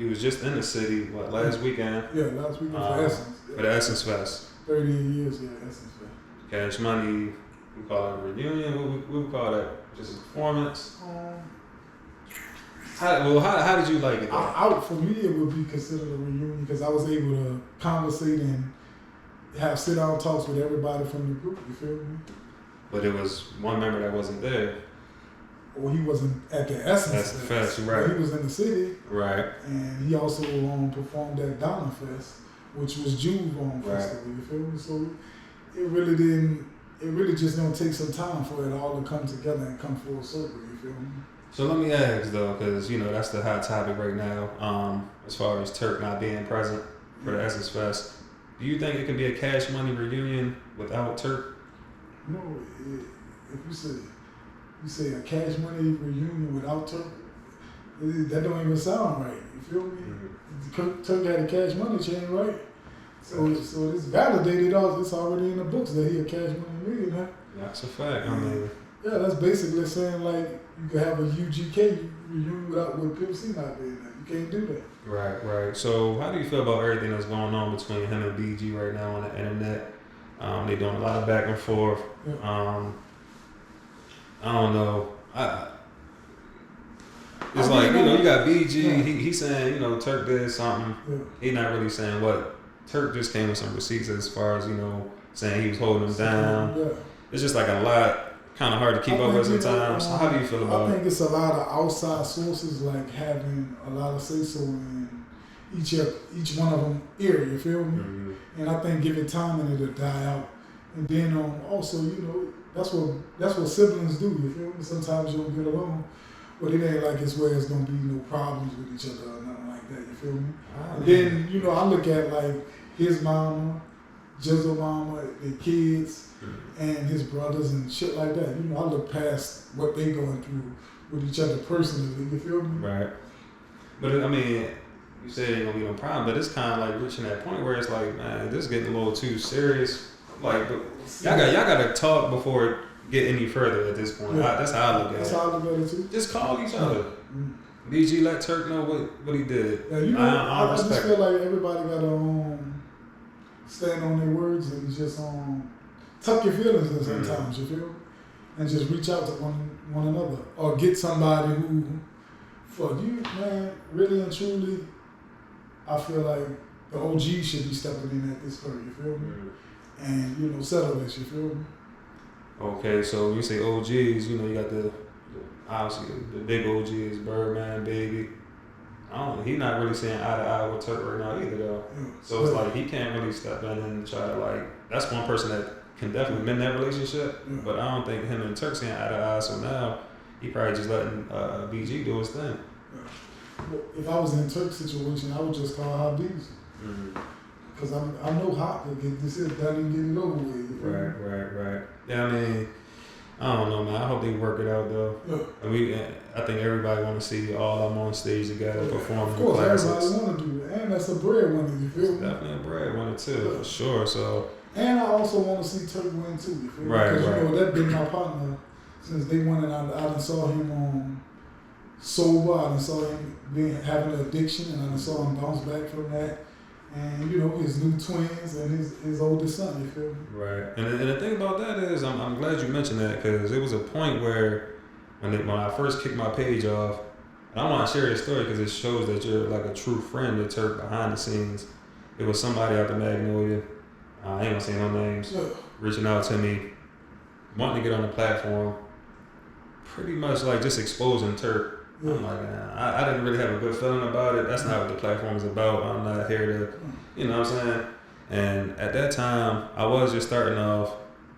You was just in the city, last weekend? Yeah, last weekend for Essence. Yeah. For the Essence Fest. 30 years, yeah, Essence Fest. Cash Money, we call it a reunion. What we call that? Just a performance? How did you like it? For me, it would be considered a reunion because I was able to conversate and have sit-down talks with everybody from the group, you feel me? But it was one member that wasn't there. Well, he wasn't at the Essence Fest, right. He was in the city. Right. And he also performed at Donna Fest, which was June's festival, you feel me? So it really just gonna take some time for it all to come together and come full circle, you feel me? So let me ask though, because that's the hot topic right now. As far as Turk not being present for the Essence Fest, do you think it can be a Cash Money reunion without Turk? No, if you say a Cash Money reunion without Turk, that don't even sound right. You feel me? Mm-hmm. Turk had a Cash Money chain, right? So it's validated. It's already in the books that he a Cash Money millionaire. That's a fact. I mean, yeah, that's basically saying like you could have a UGK reunion with Pimp C not being there. You can't do that. Right. So how do you feel about everything that's going on between him and BG right now on the internet? They're doing a lot of back and forth. Yeah. I don't know. It's like, you got BG, yeah. He's saying, Turk did something. Yeah. He's not really saying what. Turk just came with some receipts as far as, saying he was holding him down. Yeah. It's just like a lot, kind of hard to keep up with sometimes. How do you feel about it? I think it's a lot of outside sources like having a lot of say-so in each one of them area, you feel me? Mm-hmm. And I think give it time and it'll die out. And then also, that's what siblings do, you feel me? Sometimes you don't get along, but it ain't like it's where it's gonna be no problems with each other or nothing like that, you feel me? And then, I look at like his mama, Jizzle mama, their kids, and his brothers and shit like that. I look past what they going through with each other personally, you feel me? Right. But I mean, you said it ain't gonna be no problem, but it's kind of like reaching that point where it's like, man, this is getting a little too serious. Like, y'all gotta talk before it get any further at this point. Yeah. That's how I look at it. That's how I look at it too. Just call each other. Mm-hmm. BG let Turk know what he did. Yeah, I just feel like everybody gotta stand on their words and just tuck your feelings in sometimes, you feel? And just reach out to one another. Or get somebody who, for you, man, really and truly, I feel like the OG should be stepping in at this point, you feel me? And, settle this, you feel me? Okay, so when you say OGs, you got obviously the big OGs, Birdman, Baby. He's not really saying eye to eye with Turk right now either though. Yeah. So it's like he can't really step in and try to that's one person that can definitely mend that relationship. Yeah. But I don't think him and Turk saying eye to eye. So now he probably just letting BG do his thing. Yeah. Well, if I was in Turk's situation, I would just call her Beezo. Because I know Hot to get this done and get it over with. Right. Yeah, I mean, I don't know, man. I hope they work it out though. Yeah. And I think everybody want to see all of them on stage together performing. Of course, everybody want to do it, and that's a breadwinner. You feel me? Definitely a breadwinner too, for sure. So. And I also want to see Turk win too. You feel me? Right. Because that's been my partner since day one, and I done saw him sober. I done saw him having an addiction, and I done saw him bounce back from that. And his new twins and his oldest son, you feel me? Right. And the thing about that is, I'm glad you mentioned that because it was a point where when I first kicked my page off, and I want to share this story because it shows that you're like a true friend to Turk behind the scenes. It was somebody out the Magnolia, I ain't gonna say no names, reaching out to me, wanting to get on the platform, pretty much like just exposing Turk. Yeah. I'm like, I didn't really have a good feeling about it. That's not what the platform is about. I'm not here to, you know what I'm saying? And at that time, I was just starting off.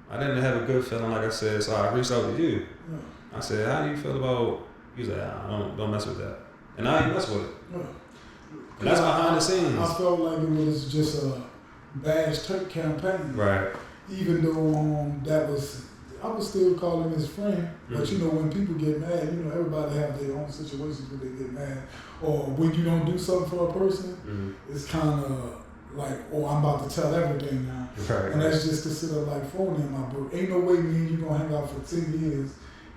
I didn't have a good feeling, like I said, so I reached out to you. Yeah. I said, how do you feel about, you said, don't mess with that. And now you mess with it. Yeah. And that's behind the scenes. I felt like it was just a bash Turk campaign. Right. Even though I was still calling his friend, but when people get mad, everybody have their own situations where they get mad. Or when you don't do something for a person, it's kind of like, I'm about to tell everything now. Right, and that's just considered like phony in my book. Ain't no way me and you gonna hang out for 10 years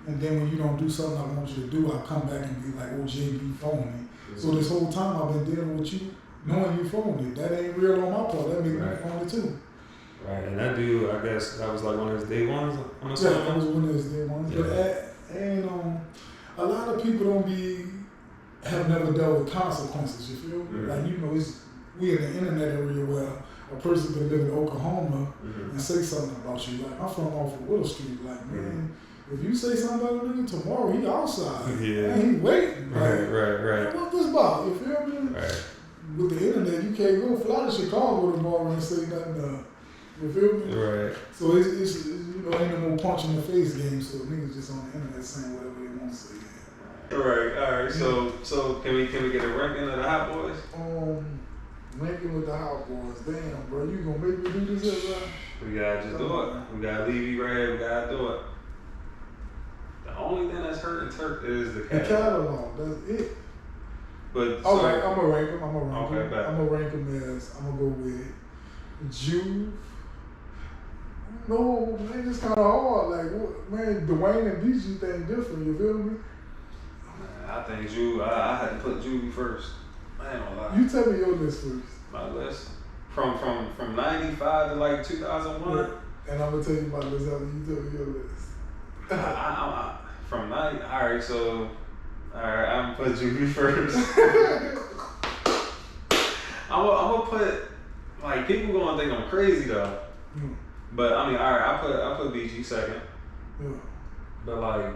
And then when you don't do something I want you to do, I come back and be like, oh, JB phony. So this whole time I've been dealing with you, knowing you phony. That ain't real on my part. That makes me phony too. Right, and that dude, I guess that was like one of his day ones on the Yeah, that was one of his day ones. Yeah. But a lot of people have never dealt with consequences, you feel? Mm-hmm. Like, you know, we in the internet area where a person could live in Oklahoma and say something about you. Like, I'm from off of Willow Street. Like, man, if you say something about a nigga tomorrow, he outside. Yeah. Man, he waiting. Like, Right. What's this about? You feel me? Right. With the internet, you can't go fly to Chicago tomorrow and say nothing. You feel me? Right. So it's you know, ain't no more punch in the face game. So niggas just on the internet saying whatever they want to say. Right. All right. So can we get a ranking of the Hot Boys? Ranking with the Hot Boys. Damn, bro, you gonna make me do this, bro? We gotta just do it. We gotta Levee right here. We gotta do it. The only thing that's hurting Turk is the catalog. That's it. But all right, I'm gonna rank him. I'm gonna rank him as I'm gonna go with Juve. No, man, it's kind of hard. Like, man, Dwayne and BG thing different. You feel me? I think Juve. I had to put Juve first. I ain't gonna lie. You tell me your list first. My list from 95 to like 2001. Yeah. And I'm gonna tell you my list after you tell me your list. From 90. All right, so I'm gonna put Juve first. I'm gonna put, like, people gonna think I'm crazy though. But I mean, all right, I put BG second. Yeah. But like,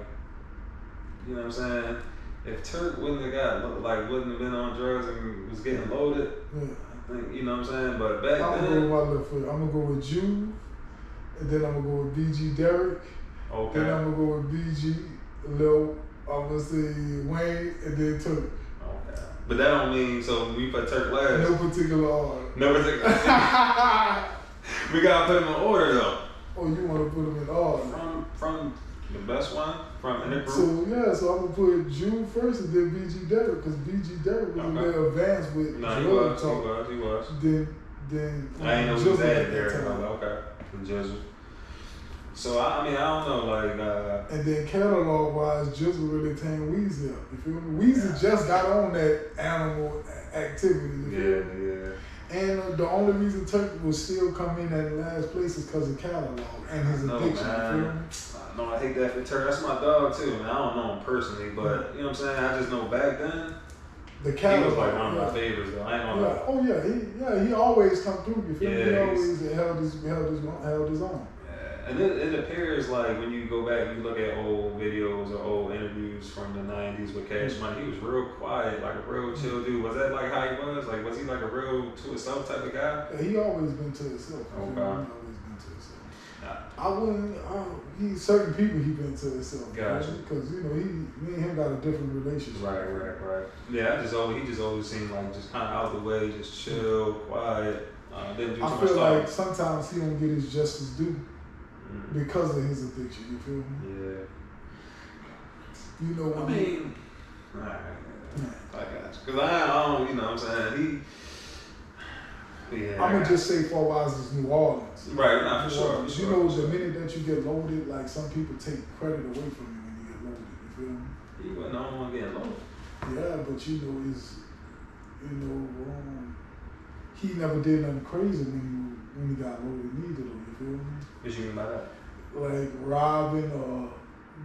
you know what I'm saying? If Turk wouldn't have been on drugs and was getting loaded, I think, you know what I'm saying? But back I'm then, gonna go with Juve, and then I'm gonna go with BG Derek. Okay. Then I'm gonna go with BG Lil. I'm gonna say Wayne, and then Turk. Okay. But that don't mean so we put Turk last. No particular order. No particular. We gotta put him in order though. Oh, you want to put him in order? From the best one in the group. So I'm gonna put Juve first and then BG Derek, because BG Derek was a little advanced with he was. Then I ain't know who was that there. Okay, from Jizzle. So I mean, I don't know, like. And then catalog wise, Jizzle really turned Weezy up. You feel me? Weezy just got on that animal activity. You feel me? Yeah. And the only reason Turk will still come in at last place is because of catalog and his addiction. Man. You feel me? No, I hate that for Turk. That's my dog too. Man, I don't know him personally, but you know what I'm saying. I just know back then. The catalog, he was like one of my favorites though. I ain't gonna lie. Oh yeah, he always come through. You feel me? He always held his own. And it appears like when you go back and you look at old videos or old interviews from the 90s with Cash Money, he was real quiet, like a real chill dude. Was that like how he was? Like, was he like a real to himself type of guy? Yeah, he always been to himself. Okay. He always been to himself. Certain people he been to himself. Gotcha. Because, you know, me and him got a different relationship. Right. Yeah, he just always seemed like just kind of out the way, just chill, quiet. Didn't do too much I feel stuff. like sometimes he don't get his justice due. Because of his addiction, you feel me? Yeah. You know what I mean, alright, I got you. Because I don't, you know what I'm saying? I'm going to just say Fort Wise is New Orleans. Right, not for sure. You know, the minute that you get loaded, like some people take credit away from you when you get loaded, you feel me? He wasn't the only one getting loaded. Yeah, but he never did nothing crazy when he got loaded neither, though, you feel me? What you mean by that? Like robbing or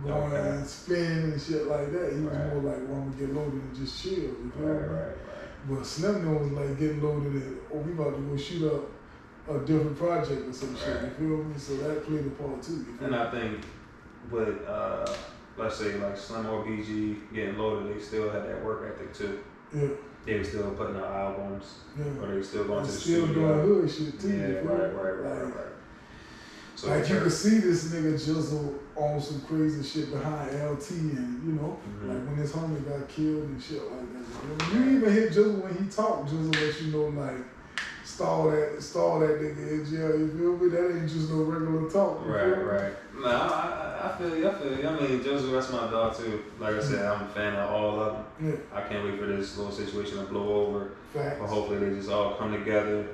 going and spinning and shit like that. He was more like, well, I'm gonna get loaded and just chill, you feel me? Right. But Slim was like getting loaded and, we about to go shoot up a different project or some shit, you feel me? So that played a part too, you feel me? And I think with, let's say like Slim or BG getting loaded, they still had that work ethic too. Yeah. They were still putting out albums. Yeah. Or they were still going to the studio. Still doing hood shit too. Yeah, right. So like you can see this nigga Jizzle on some crazy shit behind LT and, you know, like when his homie got killed and shit like that. You even hit Jizzle when he talked. Jizzle let you know, like, stall that nigga in jail, you feel me? That ain't just no regular talk. Right. No, I feel you. I mean, Jizzle, that's my dog too. Like I said, I'm a fan of all of them. Yeah. I can't wait for this little situation to blow over. Facts. But hopefully they just all come together,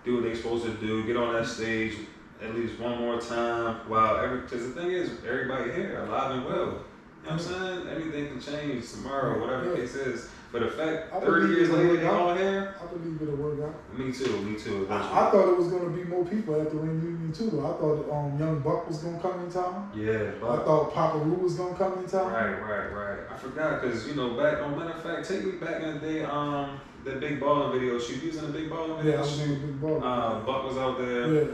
do what they're supposed to do, get on that stage at least one more time. Wow, because the thing is, everybody here alive and well. what I'm saying? Anything can change tomorrow, whatever the case is. But the fact, I 30 years later, they all here. I believe it'll work out. Me too. Eventually. I thought it was going to be more people at the reunion too. Though. I thought Young Buck was going to come in town. Yeah, Buck. I thought Papa Roo was going to come in town. Right. I forgot because back on matter of fact, take me back in the day. The big balling video shoot. You was in the big balling video shoot. Yeah, I was in the big balling. Buck was out there. Yeah.